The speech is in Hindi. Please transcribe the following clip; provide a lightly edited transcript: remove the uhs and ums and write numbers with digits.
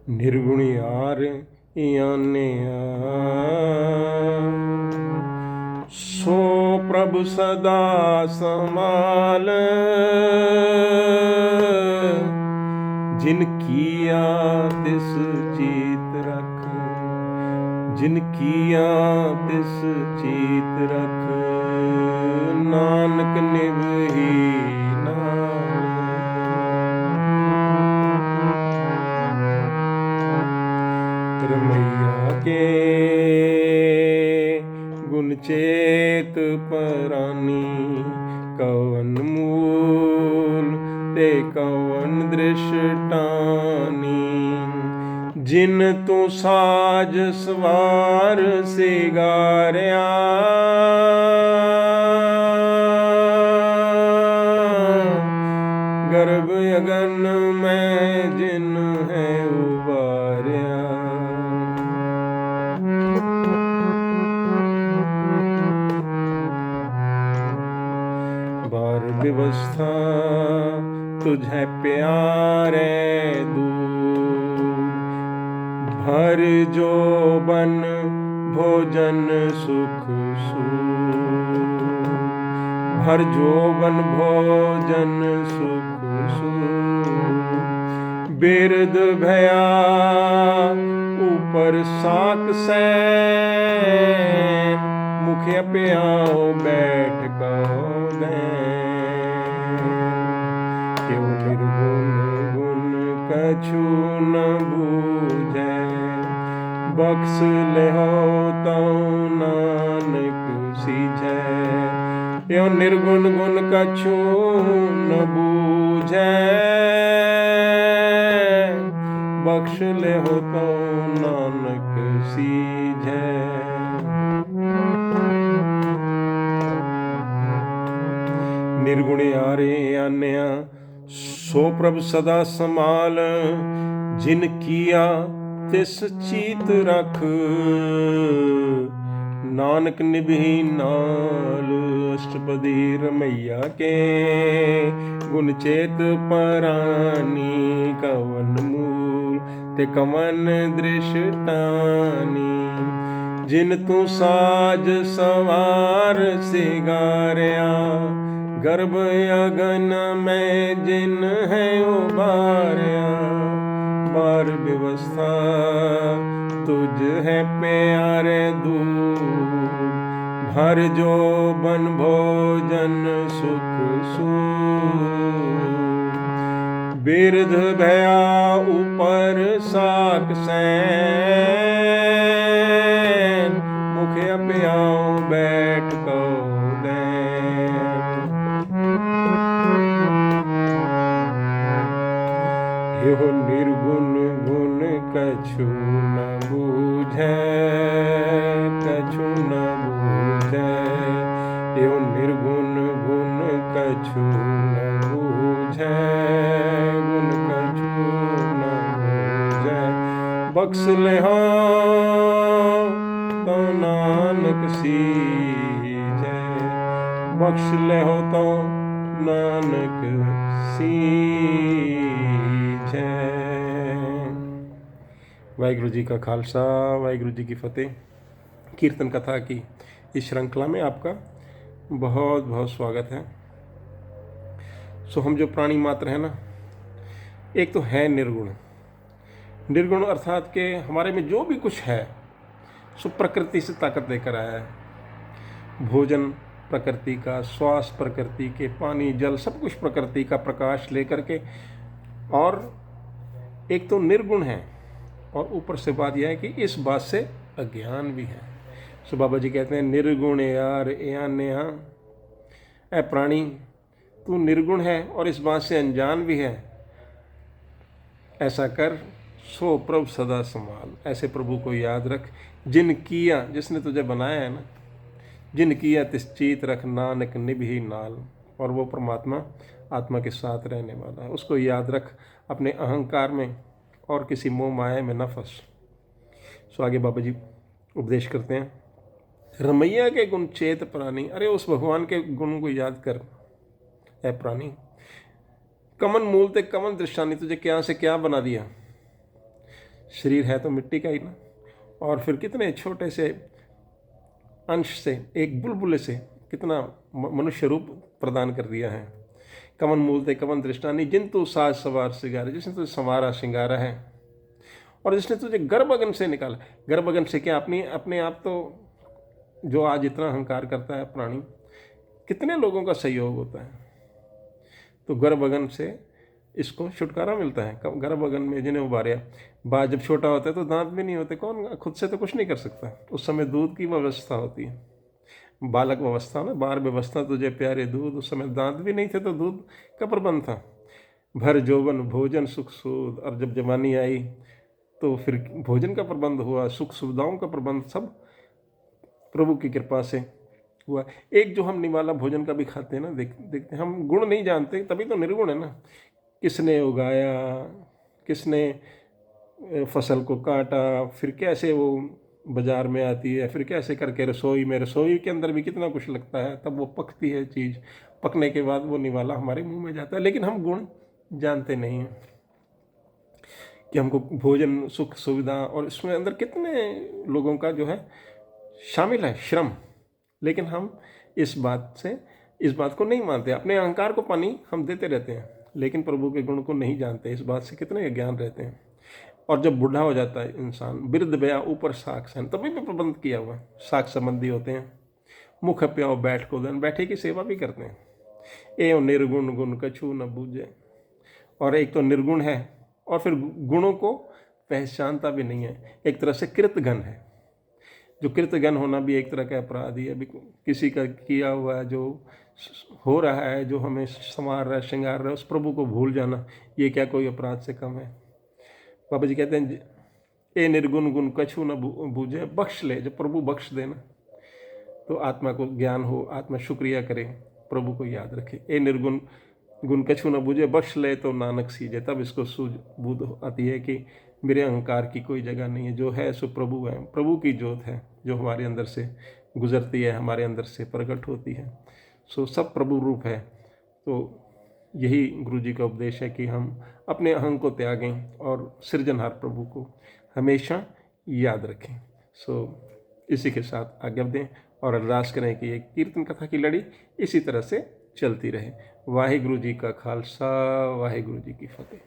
निर्गुण यार याने सो प्रभु सदा संभाल जिन किया तिस चीत रख जिन किया तिस चीत रख नानक निभही रमैया के गुण चेत परानी कवन मूल ते कवन दृष्टानी जिन तू साज सवार सिगारिया गर्भ अगन में जिन है उबारिया बार व्यवस्था तुझे प्यारे दूर भर जो बन भोजन सुख सूर भर जो बन भोजन सुख सूर बिरद भया ऊपर साक से मुखिया प्याओ बैठ को क्यों निर्गुण गुण कछु न बूझे बख्श ले हो तो नानक सीझे यो निर्गुण गुण कछु न बूझे बख्श ले हो तो नानक सीझे निर्गुण यारे आन्या सो प्रभ सदा संभाल जिन किया तिस चीत रख नानक निभही नाल अष्टपदी रमैया के गुण चेत परानी कवन मूल ते कवन दृष्टानी जिन तू साज सवार सिगारिया गर्भ अगन में जिन है उबारिया बार व्यवस्था तुझ है प्यारे दूर भर जो बन भोजन सुख सूर बिरध भया ऊपर साक सैन मुखिया प्याओ बैठ को यो निर्गुण गुण कछु न बूझे कछु न बूझे यो निर्गुण गुण कछु न बूझे गुण कछु न बूझे बख्श ले हो तो नानक सीझे बख्श ले हो तो नानक सीझे। वाहिगुरु जी का खालसा वाहिगुरु जी की फतेह। कीर्तन कथा की इस श्रृंखला में आपका बहुत बहुत स्वागत है। सो हम जो प्राणी मात्र हैं ना, एक तो है निर्गुण। निर्गुण अर्थात के हमारे में जो भी कुछ है सो प्रकृति से ताकत लेकर आया है। भोजन प्रकृति का, श्वास प्रकृति के, पानी जल सब कुछ प्रकृति का प्रकाश लेकर के, और एक तो निर्गुण है और ऊपर से बात यह है कि इस बात से अज्ञान भी है। सो बाबा जी कहते हैं निर्गुण यार यान्या, ऐ प्राणी तू निर्गुण है और इस बात से अनजान भी है। ऐसा कर सो प्रभु सदा संभाल, ऐसे प्रभु को याद रख जिन किया, जिसने तुझे बनाया है ना, जिन किया तिस चीत रख नानक निभही नाल। और वो परमात्मा आत्मा के साथ रहने वाला है, उसको याद रख, अपने अहंकार में और किसी मोह माया में न फंस। सो आगे बाबा जी उपदेश करते हैं, रमैया के गुण चेत प्राणी, अरे उस भगवान के गुण को याद कर ऐ प्राणी। कमन मूल ते कमन दृष्टानी, तुझे क्या से क्या बना दिया। शरीर है तो मिट्टी का ही ना, और फिर कितने छोटे से अंश से, एक बुलबुले से कितना मनुष्य रूप प्रदान कर दिया है। कवन मूलते कवन दृष्टानी जिंतु साज सवार सिंगारे, जिसने तुझे संवारा श्रृंगारा है और जिसने तुझे गर्भगन से निकाला। गर्भगन से क्या, अपनी अपने आप तो जो आज इतना अहंकार करता है प्राणी, कितने लोगों का सहयोग होता है। तो गर्भगन से इसको छुटकारा मिलता है। गर्भगन में जिन्हें उबारे, बाल जब छोटा होता है तो दांत भी नहीं होते, कौन खुद से तो कुछ नहीं कर सकता। उस समय दूध की व्यवस्था होती है, बालक व्यवस्था ना, बार व्यवस्था तुझे प्यारे दूध। उस समय दांत भी नहीं थे तो दूध का प्रबंध था। भर जोवन भोजन सुख सूद, और जब जवानी आई तो फिर भोजन का प्रबंध हुआ, सुख सुविधाओं का प्रबंध सब प्रभु की कृपा से हुआ। एक जो हम निवाला भोजन का भी खाते हैं ना, देखते हैं, हम गुण नहीं जानते तभी तो निर्गुण है ना। किसने उगाया, किसने फसल को काटा, फिर कैसे वो बाज़ार में आती है, फिर कैसे करके रसोई में, रसोई के अंदर भी कितना कुछ लगता है, तब वो पकती है चीज़। पकने के बाद वो निवाला हमारे मुंह में जाता है, लेकिन हम गुण जानते नहीं हैं कि हमको भोजन सुख सुविधा, और इसमें अंदर कितने लोगों का जो है शामिल है श्रम। लेकिन हम इस बात को नहीं मानते। अपने अहंकार को पानी हम देते रहते हैं, लेकिन प्रभु के गुण को नहीं जानते। इस बात से कितने अज्ञान रहते हैं। और जब बूढ़ा हो जाता है इंसान, वृद्ध बया ऊपर साख सहन, तभी भी प्रबंध किया हुआ है। साख संबंधी होते हैं, मुख प्याओ बैठ को देन, बैठे की सेवा भी करते हैं। एवं निर्गुण गुण कछु न बूझे, और एक तो निर्गुण है और फिर गुणों को पहचानता भी नहीं है। एक तरह से कृतघन है। जो कृतघन होना भी एक तरह का अपराध ही है। अभी किसी का किया हुआ जो हो रहा है, जो हमें संवार रहा है, श्रृंगार रहा है, उस प्रभु को भूल जाना, ये क्या कोई अपराध से कम है। बाबा जी कहते हैं, ए निर्गुण गुण कछु न बूझे, बख्श ले। जब प्रभु बख्श देना तो आत्मा को ज्ञान हो, आत्मा शुक्रिया करे, प्रभु को याद रखे। ए निर्गुण गुण कछु न बूझे, बख्श ले तो नानक सीजे। तब इसको सूझबूझ आती है कि मेरे अहंकार की कोई जगह नहीं है। जो है सो प्रभु है, प्रभु की ज्योत है जो हमारे अंदर से गुजरती है, हमारे अंदर से प्रकट होती है। सो सब प्रभु रूप है। तो यही गुरु जी का उपदेश है कि हम अपने अहंग को त्यागें और सृजनहार प्रभु को हमेशा याद रखें। सो इसी के साथ आज्ञा दें और अरदास करें कि ये कीर्तन कथा की लड़ी इसी तरह से चलती रहे। वाहिगुरु जी का खालसा, वाहिगुरु जी की फतेह।